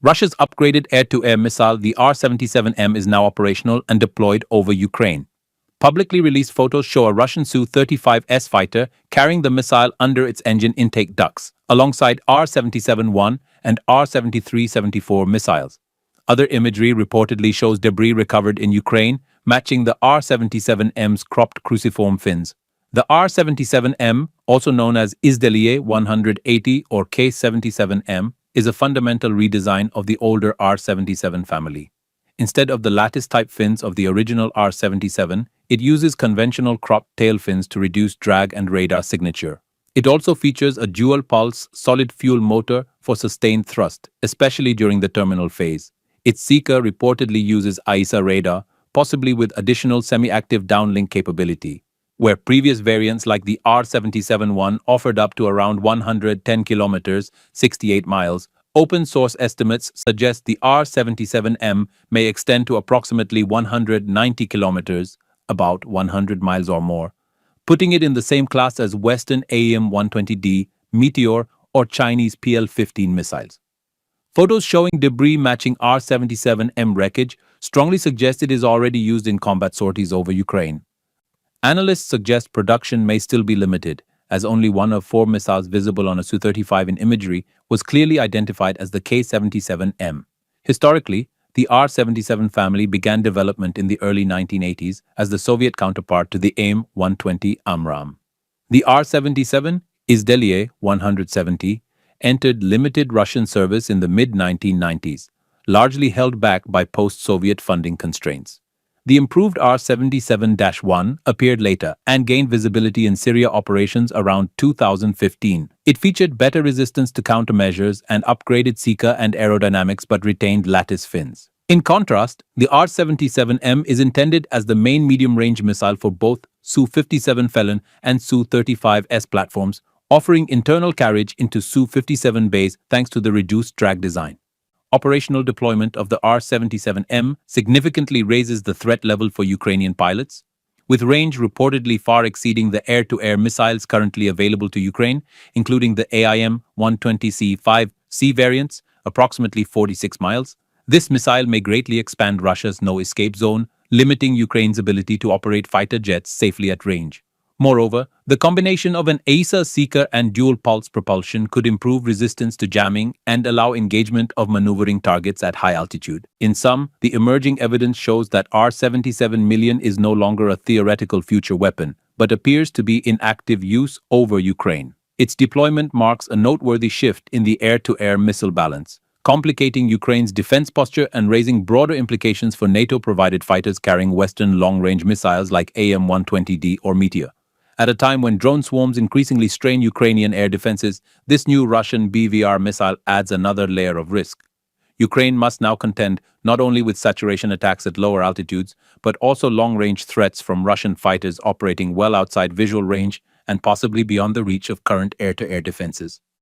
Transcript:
Russia's upgraded air-to-air missile, the R-77M, is now operational and deployed over Ukraine. Publicly released photos show a Russian Su-35S fighter carrying the missile under its engine intake ducts, alongside R-77-1 and R-73-74 missiles. Other imagery reportedly shows debris recovered in Ukraine, matching the R-77M's cropped cruciform fins. The R-77M, also known as Izdeliye 180 or K-77M, is a fundamental redesign of the older R-77 family. Instead of the lattice-type fins of the original R-77, it uses conventional cropped tail fins to reduce drag and radar signature. It also features a dual-pulse, solid-fuel motor for sustained thrust, especially during the terminal phase. Its seeker reportedly uses AESA radar, possibly with additional semi-active downlink capability, where previous variants like the R-77-1 offered up to around 110 kilometers, 68 miles. Open-source estimates suggest the R-77M may extend to approximately 190 kilometers, about 100 miles or more, putting it in the same class as Western AEM-120D, Meteor, or Chinese PL-15 missiles. Photos showing debris matching R-77M wreckage strongly suggest it is already used in combat sorties over Ukraine. Analysts suggest production may still be limited, as only one of 4 missiles visible on a Su-35 in imagery was clearly identified as the K-77M. Historically, the R-77 family began development in the early 1980s as the Soviet counterpart to the AIM-120 AMRAAM. The R-77, Izdeliye 170, entered limited Russian service in the mid-1990s, largely held back by post-Soviet funding constraints. The improved R-77-1 appeared later and gained visibility in Syria operations around 2015. It featured better resistance to countermeasures and upgraded seeker and aerodynamics but retained lattice fins. In contrast, the R-77M is intended as the main medium-range missile for both Su-57 Felon and Su-35S platforms, offering internal carriage into Su-57 bays thanks to the reduced drag design. Operational deployment of the R-77M significantly raises the threat level for Ukrainian pilots, with range reportedly far exceeding the air-to-air missiles currently available to Ukraine, including the AIM-120C5C variants, approximately 46 miles. This missile may greatly expand Russia's no-escape zone, limiting Ukraine's ability to operate fighter jets safely at range. Moreover, the combination of an AESA seeker and dual-pulse propulsion could improve resistance to jamming and allow engagement of maneuvering targets at high altitude. In sum, the emerging evidence shows that R-77 is no longer a theoretical future weapon, but appears to be in active use over Ukraine. Its deployment marks a noteworthy shift in the air-to-air missile balance, complicating Ukraine's defense posture and raising broader implications for NATO-provided fighters carrying Western long-range missiles like AIM-120D or Meteor. At a time when drone swarms increasingly strain Ukrainian air defenses, this new Russian BVR missile adds another layer of risk. Ukraine must now contend not only with saturation attacks at lower altitudes, but also long-range threats from Russian fighters operating well outside visual range and possibly beyond the reach of current air-to-air defenses.